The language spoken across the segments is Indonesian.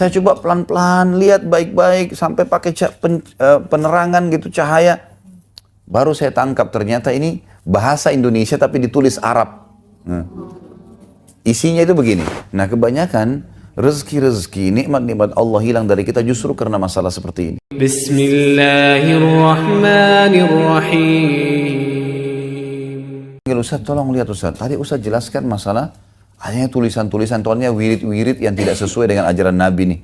Saya coba pelan-pelan, lihat baik-baik, sampai pakai penerangan gitu, cahaya. Baru saya tangkap ternyata ini bahasa Indonesia tapi ditulis Arab. Isinya itu begini. Nah kebanyakan rezeki-rezeki, nikmat-nikmat Allah hilang dari kita justru karena masalah seperti ini. Bismillahirrahmanirrahim. Ustaz, tolong lihat Ustaz. Tadi Ustaz jelaskan masalah hanya tulisan-tulisan, tuannya wirid-wirid yang tidak sesuai dengan ajaran Nabi nih.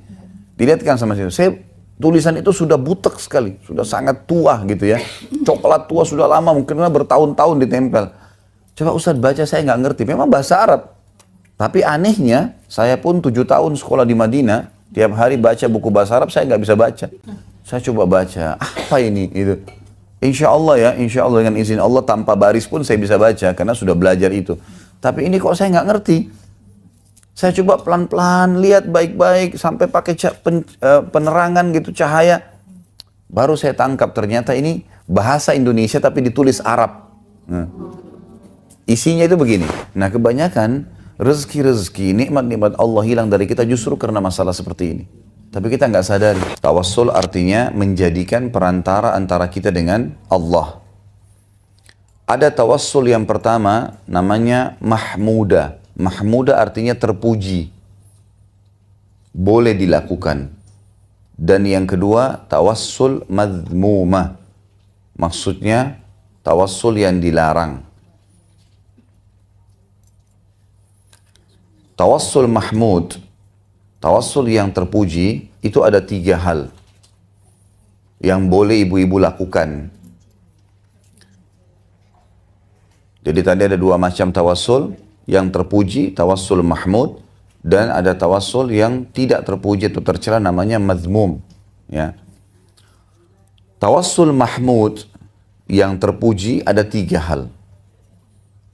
Dilihatkan sama saya, tulisan itu sudah butek sekali, sudah sangat tua gitu ya. Coklat tua sudah lama, mungkin bertahun-tahun ditempel. Coba Ustaz baca, saya nggak ngerti. Memang bahasa Arab. Tapi anehnya, saya pun 7 tahun sekolah di Madinah, tiap hari baca buku bahasa Arab, saya nggak bisa baca. Saya coba baca, apa ini? Gitu. Insya Allah dengan izin Allah tanpa baris pun saya bisa baca, karena sudah belajar itu. Tapi ini kok saya nggak ngerti. Saya coba pelan-pelan, lihat baik-baik, sampai pakai penerangan gitu, cahaya. Baru saya tangkap ternyata ini bahasa Indonesia tapi ditulis Arab. Isinya itu begini. Nah kebanyakan rezeki-rezeki, nikmat-nikmat Allah hilang dari kita justru karena masalah seperti ini. Tapi kita nggak sadari. Tawassul artinya menjadikan perantara antara kita dengan Allah. Ada tawassul yang pertama namanya mahmuda. Mahmuda artinya terpuji. Boleh dilakukan. Dan yang kedua tawassul madhmuma. Maksudnya tawassul yang dilarang. Tawassul mahmud, tawassul yang terpuji, itu ada 3 hal yang boleh ibu-ibu lakukan. Jadi tadi ada 2 macam tawassul, yang terpuji, tawassul mahmud, dan ada tawassul yang tidak terpuji atau tercela namanya mazmum. Ya. Tawassul mahmud yang terpuji ada 3 hal.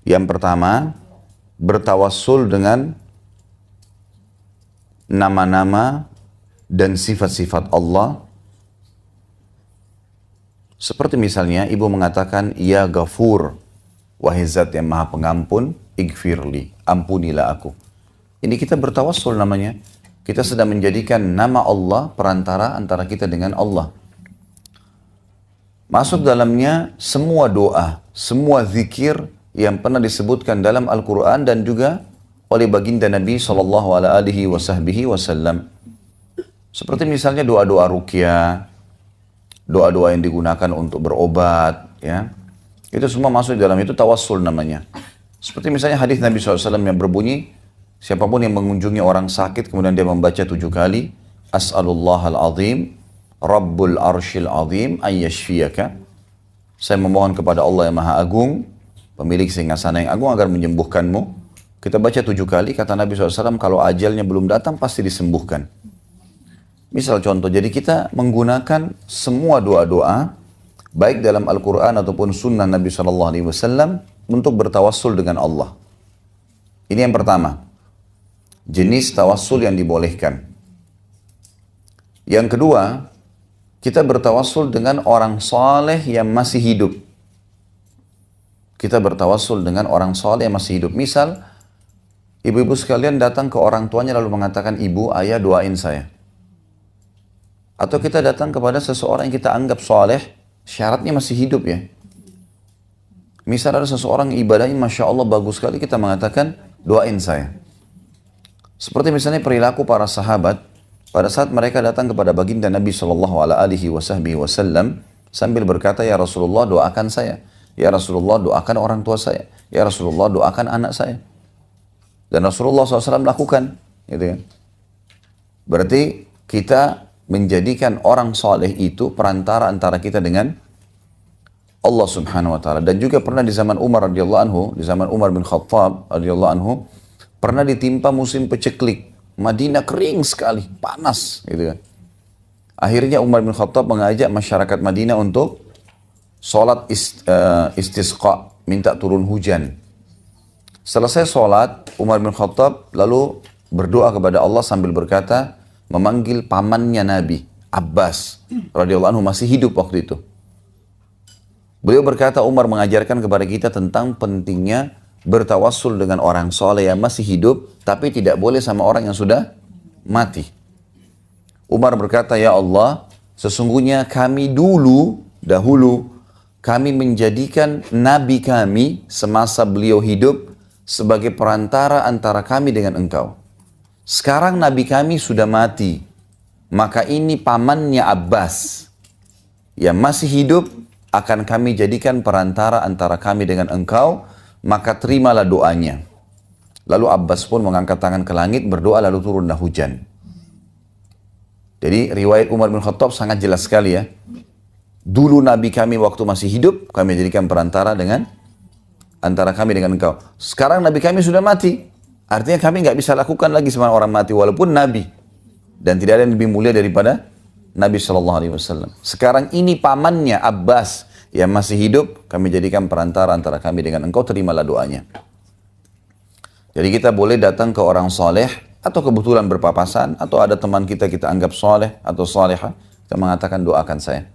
Yang pertama, bertawassul dengan nama-nama dan sifat-sifat Allah. Seperti misalnya ibu mengatakan, Ya Ghafur, wahai zat yang maha pengampun, igfirli, ampunilah aku. Ini kita bertawassul namanya. Kita sedang menjadikan nama Allah perantara antara kita dengan Allah. Masuk dalamnya semua doa, semua zikir yang pernah disebutkan dalam Al-Quran dan juga oleh baginda Nabi SAW. Seperti misalnya doa-doa ruqyah, doa-doa yang digunakan untuk berobat, ya. Itu semua masuk dalam itu tawassul namanya. Seperti misalnya hadis Nabi SAW yang berbunyi, siapapun yang mengunjungi orang sakit kemudian dia membaca 7 kali, As'alullahal azim, Rabbul arshil azim, ayyashfiyaka. Saya memohon kepada Allah yang maha agung, pemilik singgasana yang agung agar menyembuhkanmu. Kita baca 7 kali, kata Nabi SAW, kalau ajalnya belum datang pasti disembuhkan. Misal contoh, jadi kita menggunakan semua doa-doa, baik dalam Al-Quran ataupun sunnah Nabi SAW, untuk bertawassul dengan Allah. Ini yang pertama, jenis tawassul yang dibolehkan. Yang kedua, kita bertawassul dengan orang saleh yang masih hidup. Kita bertawassul dengan orang saleh yang masih hidup. Misal, ibu-ibu sekalian datang ke orang tuanya lalu mengatakan, Ibu, ayah doain saya. Atau kita datang kepada seseorang yang kita anggap saleh, syaratnya masih hidup ya. Misal ada seseorang ibadahnya Masya Allah bagus sekali, kita mengatakan, doain saya. Seperti misalnya perilaku para sahabat, pada saat mereka datang kepada baginda Nabi SAW sambil berkata, Ya Rasulullah doakan saya. Ya Rasulullah doakan orang tua saya. Ya Rasulullah doakan anak saya. Dan Rasulullah SAW lakukan. Gitu kan. Berarti kita menjadikan orang saleh itu perantara antara kita dengan Allah Subhanahu wa taala. Dan juga pernah di zaman Umar radhiyallahu anhu, di zaman Umar bin Khattab radhiyallahu anhu, pernah ditimpa musim peceklik. Madinah kering sekali, panas gitu kan. Akhirnya Umar bin Khattab mengajak masyarakat Madinah untuk sholat istisqa, minta turun hujan. Selesai sholat, Umar bin Khattab lalu berdoa kepada Allah sambil berkata, memanggil pamannya Nabi, Abbas radhiyallahu anhu masih hidup waktu itu. Beliau berkata, Umar mengajarkan kepada kita tentang pentingnya bertawassul dengan orang soleh yang masih hidup, tapi tidak boleh sama orang yang sudah mati. Umar berkata, ya Allah, sesungguhnya kami dahulu, kami menjadikan Nabi kami semasa beliau hidup sebagai perantara antara kami dengan engkau. Sekarang Nabi kami sudah mati, maka ini pamannya Abbas yang masih hidup akan kami jadikan perantara antara kami dengan engkau, maka terimalah doanya. Lalu Abbas pun mengangkat tangan ke langit, berdoa lalu turunlah hujan. Jadi riwayat Umar bin Khattab sangat jelas sekali ya. Dulu Nabi kami waktu masih hidup, kami jadikan perantara dengan antara kami dengan engkau. Sekarang Nabi kami sudah mati. Artinya kami nggak bisa lakukan lagi sama orang mati walaupun Nabi. Dan tidak ada yang lebih mulia daripada Nabi SAW. Sekarang ini pamannya Abbas yang masih hidup, kami jadikan perantara antara kami dengan engkau, terimalah doanya. Jadi kita boleh datang ke orang soleh, atau kebetulan berpapasan, atau ada teman kita anggap soleh atau soleha, kita mengatakan doakan saya.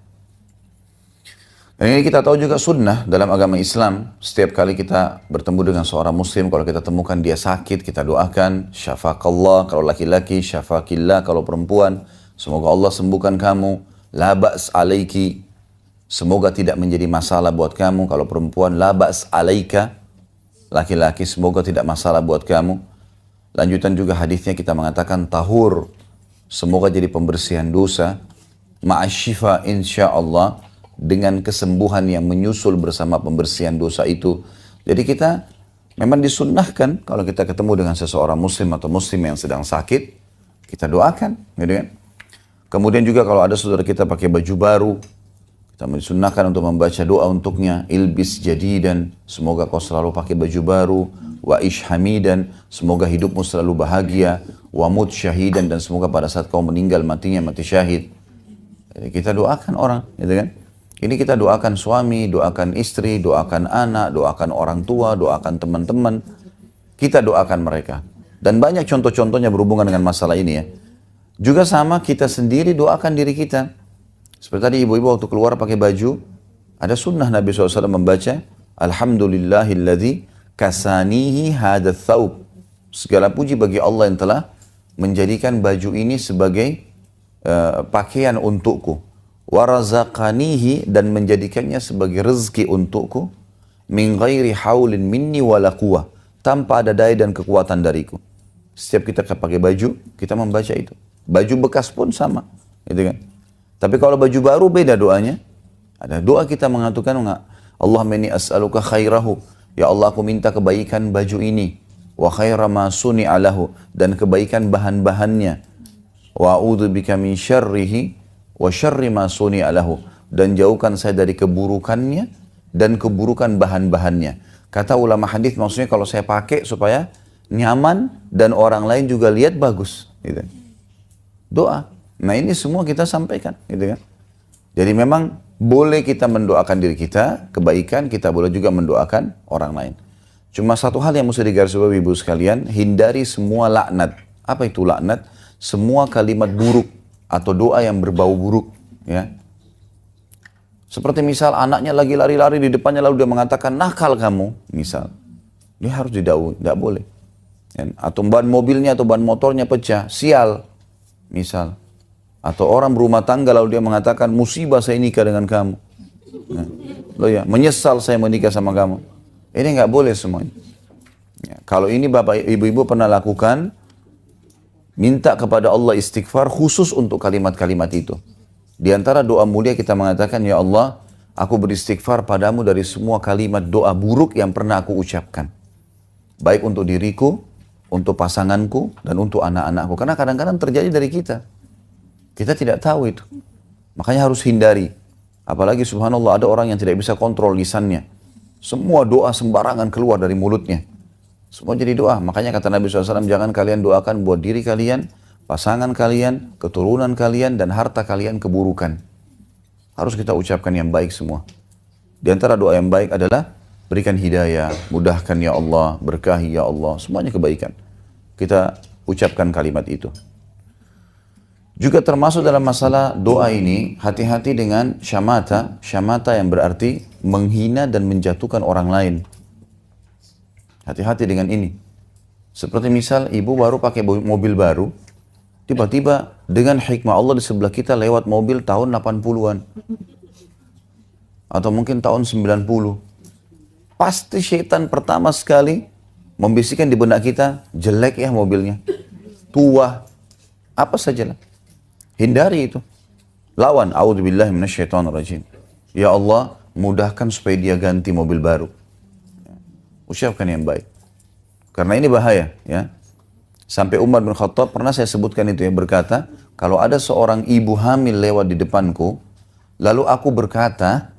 Dan ini kita tahu juga sunnah dalam agama Islam. Setiap kali kita bertemu dengan seorang muslim, kalau kita temukan dia sakit, kita doakan, syafakallah kalau laki-laki, syafakillah kalau perempuan. Semoga Allah sembuhkan kamu. La ba's alaiki. Semoga tidak menjadi masalah buat kamu. Kalau perempuan, la ba's alaika. Laki-laki, semoga tidak masalah buat kamu. Lanjutan juga hadisnya kita mengatakan tahur. Semoga jadi pembersihan dosa. Ma'asyifa insyaallah. Dengan kesembuhan yang menyusul bersama pembersihan dosa itu. Jadi kita memang disunnahkan kalau kita ketemu dengan seseorang muslim atau muslim yang sedang sakit, kita doakan, gitu kan? Kemudian juga kalau ada saudara kita pakai baju baru, kita disunnahkan untuk membaca doa untuknya, ilbis jadidan, semoga kau selalu pakai baju baru, wa ish hamidan, semoga hidupmu selalu bahagia, wa mut syahidan, dan semoga pada saat kau meninggal matinya mati syahid. Jadi kita doakan orang, gitu kan? Ini kita doakan suami, doakan istri, doakan anak, doakan orang tua, doakan teman-teman. Kita doakan mereka. Dan banyak contoh-contohnya berhubungan dengan masalah ini ya. Juga sama kita sendiri doakan diri kita. Seperti tadi ibu-ibu waktu keluar pakai baju, ada sunnah Nabi SAW membaca, Alhamdulillahilladzi kasanihi hadath thawb. Segala puji bagi Allah yang telah menjadikan baju ini sebagai pakaian untukku. Warazaqanihi, dan menjadikannya sebagai rezeki untukku. Min ghairi haulin minni wala quwwah. Tanpa ada daya dan kekuatan dariku. Setiap kita pakai baju, kita membaca itu. Baju bekas pun sama, gitu kan. Tapi kalau baju baru beda doanya. Ada doa kita mengatakan, Allahumma inni as'aluka khairahu. Ya Allah, aku minta kebaikan baju ini. Wa khaira ma suni'a lahu, dan kebaikan bahan-bahannya. Wa a'udzubika min syarrihi wa syarri ma suni'a lahu, dan jauhkan saya dari keburukannya dan keburukan bahan-bahannya. Kata ulama hadis, maksudnya kalau saya pakai supaya nyaman dan orang lain juga lihat bagus, gitu. Doa. Nah ini semua kita sampaikan, gitu kan. Jadi memang boleh kita mendoakan diri kita, kebaikan, kita boleh juga mendoakan orang lain. Cuma satu hal yang mesti digarisbawahi ibu sekalian, hindari semua laknat. Apa itu laknat? Semua kalimat buruk atau doa yang berbau buruk, ya. Seperti misal anaknya lagi lari-lari di depannya lalu dia mengatakan nakal kamu, misal. Dia harus didakwahi, tidak boleh. Atau ban mobilnya atau ban motornya pecah, sial, misal. Atau orang berumah tangga lalu dia mengatakan musibah saya nikah dengan kamu. Nah, loh ya, menyesal saya menikah sama kamu. Ini nggak boleh semuanya. Ya, kalau ini bapak ibu-ibu pernah lakukan, minta kepada Allah istighfar khusus untuk kalimat-kalimat itu. Di antara doa mulia kita mengatakan, ya Allah, aku beristighfar padamu dari semua kalimat doa buruk yang pernah aku ucapkan. Baik untuk diriku, untuk pasanganku, dan untuk anak-anakku. Karena kadang-kadang terjadi dari kita. Kita tidak tahu itu. Makanya harus hindari. Apalagi subhanallah ada orang yang tidak bisa kontrol lisannya. Semua doa sembarangan keluar dari mulutnya. Semua jadi doa. Makanya kata Nabi SAW, jangan kalian doakan buat diri kalian, pasangan kalian, keturunan kalian, dan harta kalian keburukan. Harus kita ucapkan yang baik semua. Di antara doa yang baik adalah berikan hidayah, mudahkan ya Allah, berkahi ya Allah, semuanya kebaikan. Kita ucapkan kalimat itu. Juga termasuk dalam masalah doa ini, hati-hati dengan syamata. Syamata yang berarti menghina dan menjatuhkan orang lain. Hati-hati dengan ini. Seperti misal ibu baru pakai mobil baru, Tiba-tiba dengan hikmah Allah di sebelah kita lewat mobil tahun 80-an. Atau mungkin tahun 90. Pasti syaitan pertama sekali membisikkan di benak kita, jelek ya mobilnya. Tua. Apa sajalah. Hindari itu. Lawan. A'udzubillahi minasyaitonirrajim. Ya Allah, mudahkan supaya dia ganti mobil baru. Ucapkan yang baik. Karena ini bahaya, ya. Sampai Umar bin Khattab, pernah saya sebutkan itu ya, berkata, kalau ada seorang ibu hamil lewat di depanku, lalu aku berkata,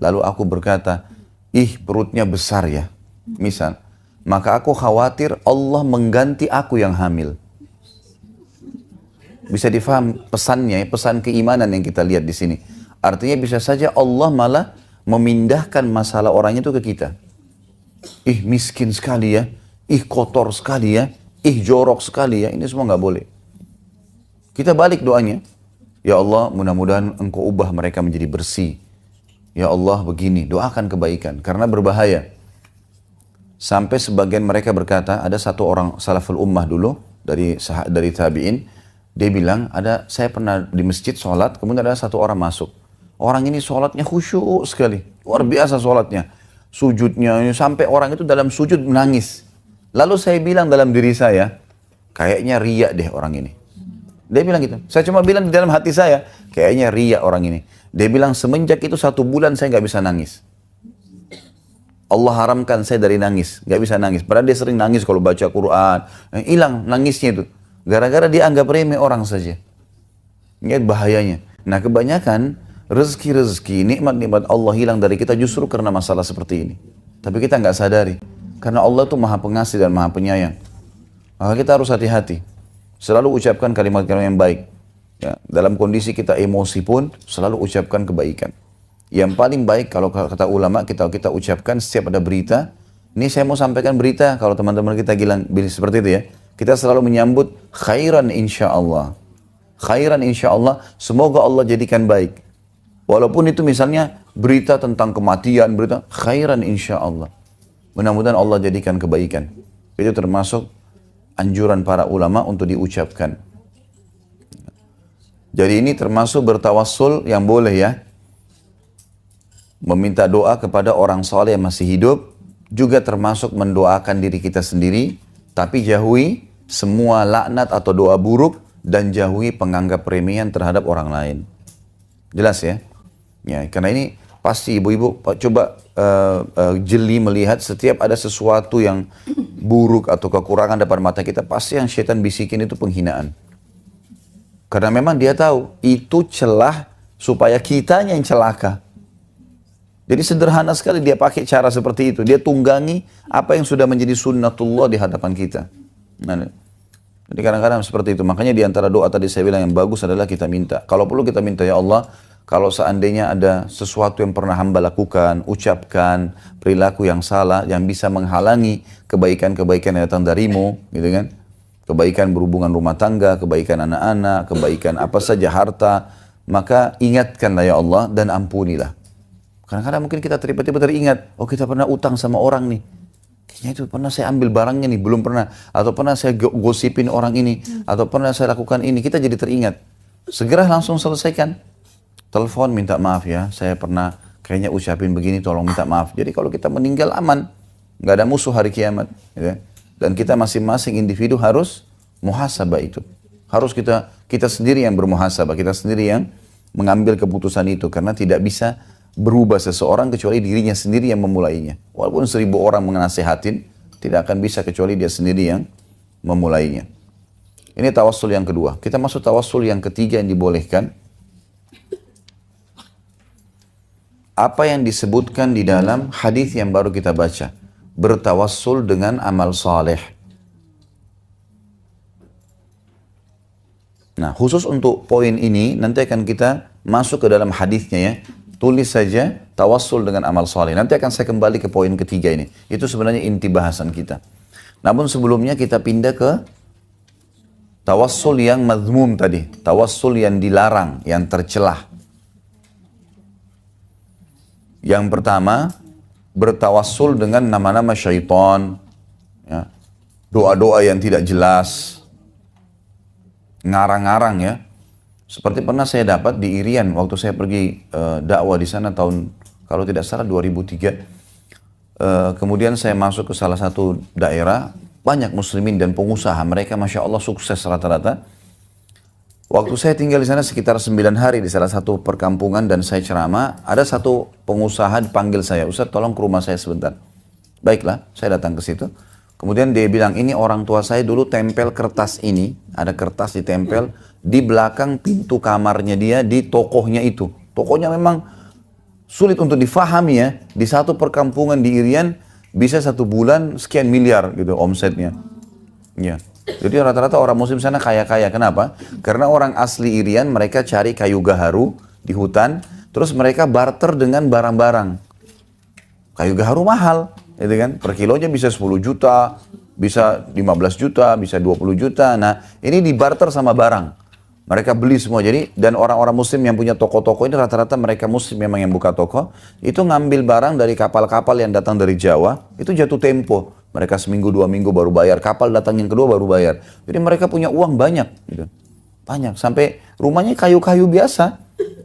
ih perutnya besar ya, misal, maka aku khawatir Allah mengganti aku yang hamil. Bisa difaham pesannya, pesan keimanan yang kita lihat di sini. Artinya bisa saja Allah malah memindahkan masalah orang itu ke kita. Ih miskin sekali ya, ih kotor sekali ya, ih jorok sekali ya, ini semua nggak boleh. Kita balik doanya, ya Allah mudah-mudahan engkau ubah mereka menjadi bersih. Ya Allah begini, doakan kebaikan, karena berbahaya. Sampai sebagian mereka berkata, ada satu orang salaful ummah dulu, dari tabi'in, dia bilang, saya pernah di masjid sholat, kemudian ada satu orang masuk. Orang ini sholatnya khusyuk sekali, luar biasa sholatnya. Sujudnya, sampai orang itu dalam sujud menangis. Lalu saya bilang dalam diri saya, kayaknya riya deh orang ini. Dia bilang gitu. Saya cuma bilang di dalam hati saya, kayaknya riya orang ini. Dia bilang semenjak itu 1 bulan saya nggak bisa nangis. Allah haramkan saya dari nangis, nggak bisa nangis. Padahal dia sering nangis kalau baca Quran. Hilang nangisnya itu. Gara-gara dia anggap remeh orang saja. Ini bahayanya. Nah kebanyakan rezeki-rezeki, nikmat-nikmat Allah hilang dari kita justru karena masalah seperti ini. Tapi kita nggak sadari. Karena Allah itu maha pengasih dan maha penyayang. Maka kita harus hati-hati. Selalu ucapkan kalimat-kalimat yang baik. Ya, dalam kondisi kita emosi pun selalu ucapkan kebaikan. Yang paling baik kalau kata ulama kita ucapkan setiap ada berita. Ini saya mau sampaikan berita kalau teman-teman kita bilang seperti itu ya. Kita selalu menyambut khairan insyaallah. Khairan insyaallah, semoga Allah jadikan baik. Walaupun itu misalnya berita tentang kematian, berita khairan insyaallah. Mudah-mudahan Allah jadikan kebaikan. Itu termasuk anjuran para ulama untuk diucapkan. Jadi ini termasuk bertawassul yang boleh ya. Meminta doa kepada orang soleh yang masih hidup. Juga termasuk mendoakan diri kita sendiri. Tapi jauhi semua laknat atau doa buruk. Dan jauhi penganggap remeh terhadap orang lain. Jelas ya? Ya, karena ini pasti ibu-ibu coba jeli melihat setiap ada sesuatu yang buruk atau kekurangan depan mata kita, pasti yang syaitan bisikin itu penghinaan. Karena memang dia tahu itu celah supaya kitanya yang celaka. Jadi sederhana sekali dia pakai cara seperti itu. Dia tunggangi apa yang sudah menjadi sunnatullah di hadapan kita. Nah, jadi kadang-kadang seperti itu. Makanya di antara doa tadi saya bilang yang bagus adalah kita minta. Kalau perlu kita minta, ya Allah, kalau seandainya ada sesuatu yang pernah hamba lakukan, ucapkan, perilaku yang salah, yang bisa menghalangi kebaikan-kebaikan yang datang darimu, gitu kan? Kebaikan berhubungan rumah tangga, kebaikan anak-anak, kebaikan apa saja harta, maka ingatkanlah ya Allah dan ampunilah. Kadang-kadang mungkin kita tiba-tiba teringat, oh kita pernah utang sama orang nih. Kayaknya itu pernah saya ambil barangnya nih, belum pernah. Atau pernah saya gosipin orang ini, atau pernah saya lakukan ini, kita jadi teringat. Segera langsung selesaikan. Telepon minta maaf ya, saya pernah kayaknya ucapin begini, tolong minta maaf. Jadi kalau kita meninggal aman, nggak ada musuh hari kiamat. Ya. Dan kita masing-masing individu harus muhasabah itu. Harus kita sendiri yang bermuhasabah, kita sendiri yang mengambil keputusan itu. Karena tidak bisa berubah seseorang kecuali dirinya sendiri yang memulainya. Walaupun 1000 orang menasihatin, tidak akan bisa kecuali dia sendiri yang memulainya. Ini tawassul yang kedua. Kita masuk tawassul yang ketiga yang dibolehkan. Apa yang disebutkan di dalam hadis yang baru kita baca. Bertawassul dengan amal saleh. Nah, khusus untuk poin ini, nanti akan kita masuk ke dalam hadisnya ya. Tulis saja tawassul dengan amal saleh. Nanti akan saya kembali ke poin ketiga ini. Itu sebenarnya inti bahasan kita. Namun sebelumnya kita pindah ke tawassul yang mazmum tadi. Tawassul yang dilarang, yang tercelah. Yang pertama, bertawassul dengan nama-nama syaitan. Ya. Doa-doa yang tidak jelas. ngarang-ngarang ya. Seperti pernah saya dapat di Irian waktu saya pergi dakwah di sana tahun kalau tidak salah 2003. Kemudian saya masuk ke salah satu daerah, banyak muslimin dan pengusaha, mereka Masya Allah sukses rata-rata. Waktu saya tinggal di sana sekitar 9 hari di salah satu perkampungan dan saya ceramah, ada satu pengusaha dipanggil saya, Ustaz tolong ke rumah saya sebentar. Baiklah, saya datang ke situ. Kemudian dia bilang, ini orang tua saya dulu tempel kertas ini, ada kertas ditempel di belakang pintu kamarnya dia di tokohnya itu. Tokohnya memang sulit untuk difahami ya, di satu perkampungan di Irian bisa 1 bulan sekian miliar gitu omsetnya. Ya. Jadi rata-rata orang muslim sana kaya-kaya. Kenapa? Karena orang asli Irian mereka cari kayu gaharu di hutan, terus mereka barter dengan barang-barang. Kayu gaharu mahal, gitu kan? Per kilonya bisa 10 juta, bisa 15 juta, bisa 20 juta. Nah, ini dibarter sama barang. Mereka beli semua. Jadi, dan orang-orang muslim yang punya toko-toko ini rata-rata mereka muslim memang yang buka toko. Itu ngambil barang dari kapal-kapal yang datang dari Jawa. Itu jatuh tempo. Mereka seminggu, 2 minggu baru bayar. Kapal datang yang kedua baru bayar. Jadi mereka punya uang banyak. Gitu. Banyak. Sampai rumahnya kayu-kayu biasa.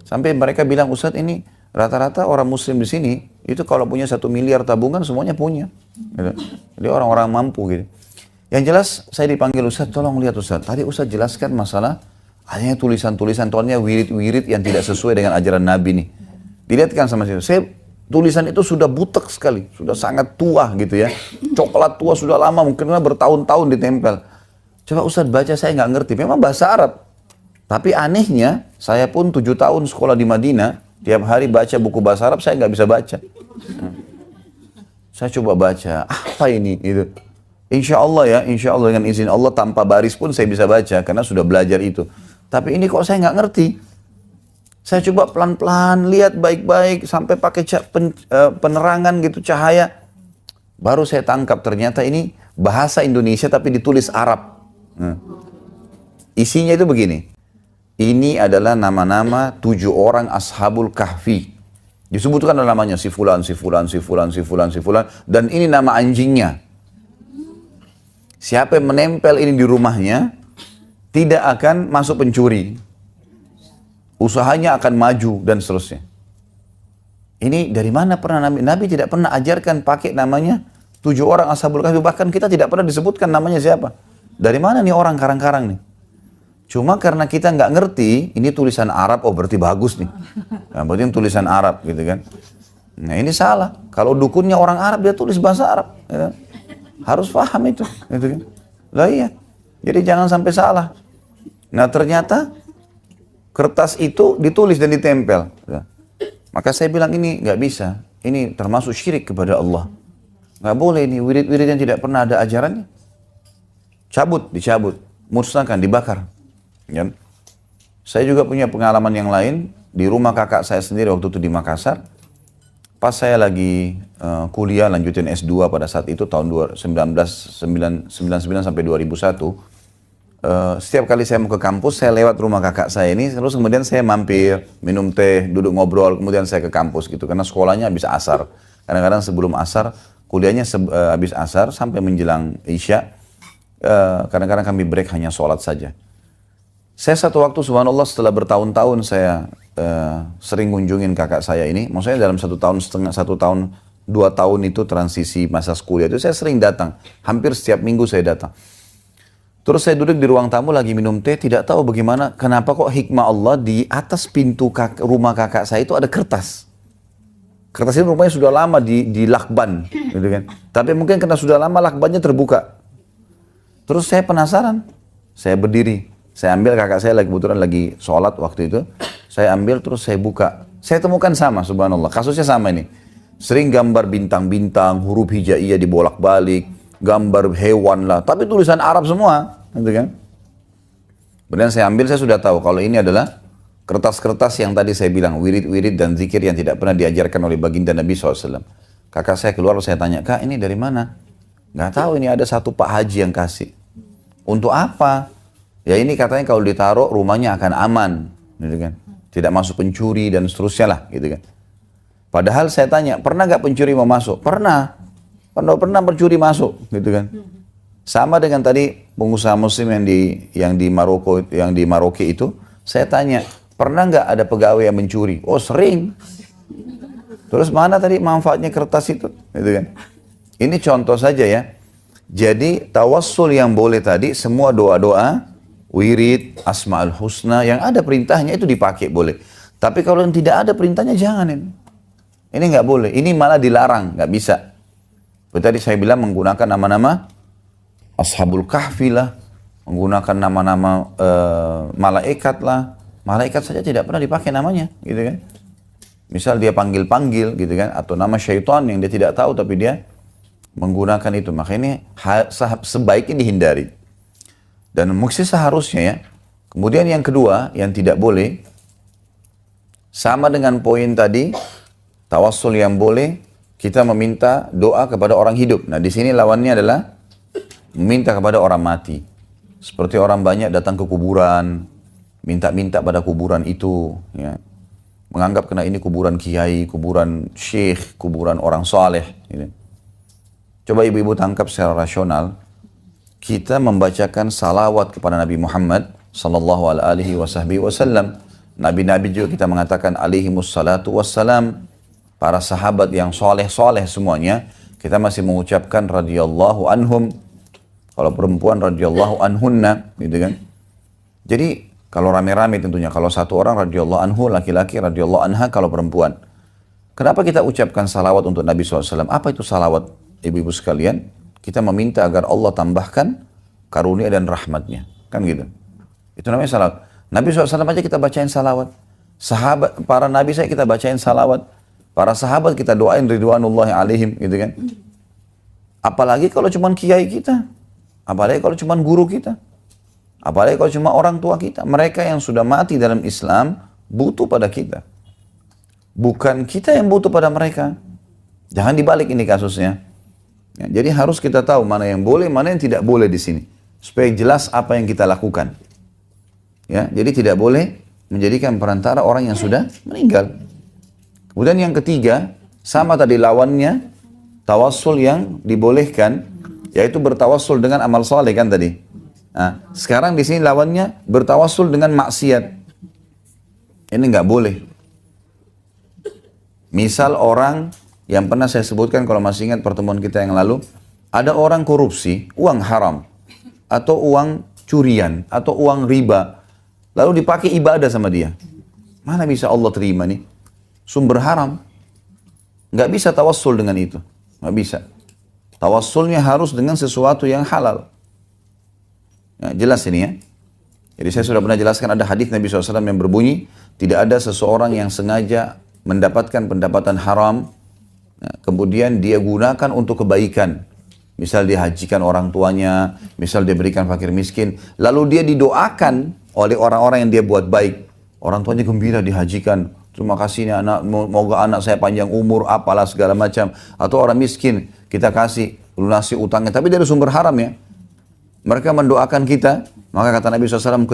Sampai mereka bilang, Ustadz ini rata-rata orang muslim di sini. Itu kalau punya 1 miliar tabungan semuanya punya. Gitu. Jadi orang-orang mampu gitu. Yang jelas saya dipanggil Ustadz, tolong lihat Ustadz. Tadi Ustadz jelaskan masalah hanya tulisan-tulisan, tonya wirid-wirid yang tidak sesuai dengan ajaran Nabi nih. Dilihatkan sama saya, tulisan itu sudah butek sekali, sudah sangat tua gitu ya. Coklat tua sudah lama, mungkin bertahun-tahun ditempel. Coba Ustadz baca, saya nggak ngerti, memang bahasa Arab. Tapi anehnya, saya pun 7 tahun sekolah di Madinah, tiap hari baca buku bahasa Arab, saya nggak bisa baca. Saya coba baca, apa ini? Gitu. Insya Allah dengan izin Allah tanpa baris pun saya bisa baca, karena sudah belajar itu. Tapi ini kok saya nggak ngerti. Saya coba pelan-pelan, lihat baik-baik, sampai pakai penerangan gitu, cahaya. Baru saya tangkap ternyata ini bahasa Indonesia tapi ditulis Arab. Isinya itu begini. Ini adalah nama-nama 7 orang Ashabul Kahfi. Disebutkan namanya si fulan, si fulan, si fulan, si fulan, si fulan. Dan ini nama anjingnya. Siapa yang menempel ini di rumahnya, tidak akan masuk pencuri. Usahanya akan maju dan seterusnya. Ini dari mana pernah Nabi? Nabi tidak pernah ajarkan pakai namanya 7 orang Ashabul Kahfi. Bahkan kita tidak pernah disebutkan namanya siapa. Dari mana nih orang karang-karang nih? Cuma karena kita nggak ngerti, ini tulisan Arab, oh berarti bagus nih. Nah, berarti tulisan Arab gitu kan. Nah ini salah. Kalau dukunnya orang Arab, dia tulis bahasa Arab. Gitu. Harus paham itu. Gitu kan. Lah iya. Jadi jangan sampai salah. Nah ternyata kertas itu ditulis dan ditempel. Maka saya bilang ini nggak bisa. Ini termasuk syirik kepada Allah. Nggak boleh ini wirid-wirid yang tidak pernah ada ajarannya. Dicabut, musnahkan, dibakar. Ya. Saya juga punya pengalaman yang lain di rumah kakak saya sendiri waktu itu di Makassar. Pas saya lagi kuliah lanjutin S2 pada saat itu tahun 1999 sampai 2001. Setiap kali saya mau ke kampus, saya lewat rumah kakak saya ini, terus kemudian saya mampir, minum teh, duduk ngobrol, kemudian saya ke kampus gitu. Karena sekolahnya habis asar. Kadang-kadang sebelum asar, kuliahnya habis asar sampai menjelang Isya. Kadang-kadang kami break hanya sholat saja. Saya satu waktu subhanallah setelah bertahun-tahun saya sering kunjungin kakak saya ini. Maksudnya dalam 1 tahun setengah, 1 tahun, 2 tahun itu transisi masa kuliah itu saya sering datang. Hampir setiap minggu saya datang. Terus saya duduk di ruang tamu lagi minum teh, tidak tahu bagaimana, kenapa kok hikmah Allah di atas pintu rumah kakak saya itu ada kertas. Kertas ini rupanya sudah lama di lakban, gitu kan. Tapi mungkin karena sudah lama lakbannya terbuka. Terus saya penasaran, saya berdiri, saya ambil kakak saya kebetulan lagi sholat waktu itu, saya ambil terus saya buka. Saya temukan sama, subhanallah, kasusnya sama ini. Sering gambar bintang-bintang, huruf hijaiyah dibolak-balik, gambar hewan lah, tapi tulisan Arab semua, gitu kan. Kemudian saya ambil, saya sudah tahu kalau ini adalah kertas-kertas yang tadi saya bilang, wirid-wirid dan zikir yang tidak pernah diajarkan oleh baginda Nabi SAW. Kakak saya keluar, saya tanya, Kak ini dari mana? Nggak tahu, ini ada satu Pak Haji yang kasih. Untuk apa? Ya ini katanya kalau ditaruh rumahnya akan aman, gitu kan. Tidak masuk pencuri dan seterusnya lah, gitu kan. Padahal saya tanya, pernah nggak pencuri mau masuk? Pernah pencuri masuk, gitu kan. Sama dengan tadi pengusaha muslim yang di Maroko, yang di Maroke itu, saya tanya, pernah nggak ada pegawai yang mencuri? Oh sering. Terus mana tadi manfaatnya kertas itu? Gitu kan? Ini contoh saja ya. Jadi tawassul yang boleh tadi, semua doa-doa, wirid, asma'ul husna, yang ada perintahnya itu dipakai boleh. Tapi kalau yang tidak ada perintahnya jangan ini. Ini nggak boleh. Ini malah dilarang, nggak bisa. Seperti tadi saya bilang menggunakan nama-nama Ashabul Kahfi lah, menggunakan nama-nama malaikat lah. Malaikat saja tidak pernah dipakai namanya, gitu kan. Misal dia panggil-panggil, gitu kan, atau nama syaitan yang dia tidak tahu tapi dia menggunakan itu. Maka ini sebaiknya dihindari. Dan mesti seharusnya ya. Kemudian yang kedua, yang tidak boleh, sama dengan poin tadi, tawassul yang boleh, kita meminta doa kepada orang hidup. Nah di sini lawannya adalah meminta kepada orang mati. Seperti orang banyak datang ke kuburan, minta-minta pada kuburan itu, ya. Menganggap kena ini kuburan kiai, kuburan syekh, kuburan orang soleh. Gitu. Coba ibu-ibu tangkap secara rasional, kita membacakan salawat kepada Nabi Muhammad sallallahu alaihi wasallam. Nabi-nabi juga kita mengatakan alaihimus salatu wassalam. Para sahabat yang soleh-soleh semuanya, kita masih mengucapkan radhiyallahu anhum. Kalau perempuan radhiyallahu anhunna, gitu kan. Jadi kalau rame-rame tentunya, kalau satu orang radhiyallahu anhu, laki-laki radhiyallahu anha kalau perempuan. Kenapa kita ucapkan salawat untuk Nabi SAW? Apa itu salawat, ibu-ibu sekalian? Kita meminta agar Allah tambahkan karunia dan rahmatnya. Kan gitu. Itu namanya salawat. Nabi SAW aja kita bacain salawat. Sahabat, para nabi saya kita bacain salawat. Para sahabat kita doain ridwanullahi alaihim, gitu kan. Apalagi kalau cuma kiai kita. Apalagi kalau cuma guru kita. Apalagi kalau cuma orang tua kita. Mereka yang sudah mati dalam Islam butuh pada kita. Bukan kita yang butuh pada mereka. Jangan dibalik ini kasusnya. Ya, jadi harus kita tahu mana yang boleh, mana yang tidak boleh di sini. Supaya jelas apa yang kita lakukan. Ya, jadi tidak boleh menjadikan perantara orang yang sudah meninggal. Kemudian yang ketiga, sama tadi lawannya, tawassul yang dibolehkan, yaitu bertawassul dengan amal soleh kan tadi. Nah, sekarang di sini lawannya bertawassul dengan maksiat. Ini nggak boleh. Misal orang yang pernah saya sebutkan kalau masih ingat pertemuan kita yang lalu, ada orang korupsi, uang haram, atau uang curian, atau uang riba, lalu dipakai ibadah sama dia. Mana bisa Allah terima nih? Sumber haram. Nggak bisa tawassul dengan itu. Nggak bisa. Tawassulnya harus dengan sesuatu yang halal. Ya, jelas ini ya. Jadi saya sudah pernah jelaskan ada hadis Nabi SAW yang berbunyi, tidak ada seseorang yang sengaja mendapatkan pendapatan haram, ya, kemudian dia gunakan untuk kebaikan. Misal dia hajikan orang tuanya, misal dia berikan fakir miskin, lalu dia didoakan oleh orang-orang yang dia buat baik. Orang tuanya gembira dihajikan, terima kasih nih anak, moga anak saya panjang umur, apalah segala macam. Atau orang miskin, kita kasih lunasi utangnya, tapi dari sumber haram ya. Mereka mendoakan kita, maka kata Nabi SAW,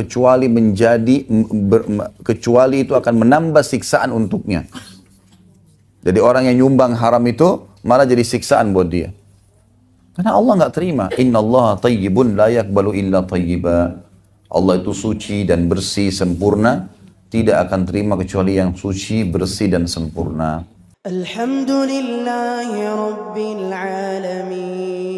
kecuali itu akan menambah siksaan untuknya. Jadi orang yang nyumbang haram itu malah jadi siksaan buat dia. Karena Allah nggak terima. Innallaha tayyibun la yaqbalu illa tayyiba. Allah itu suci dan bersih, sempurna, tidak akan terima kecuali yang suci, bersih dan sempurna. Alhamdulillahi Rabbil Alamin.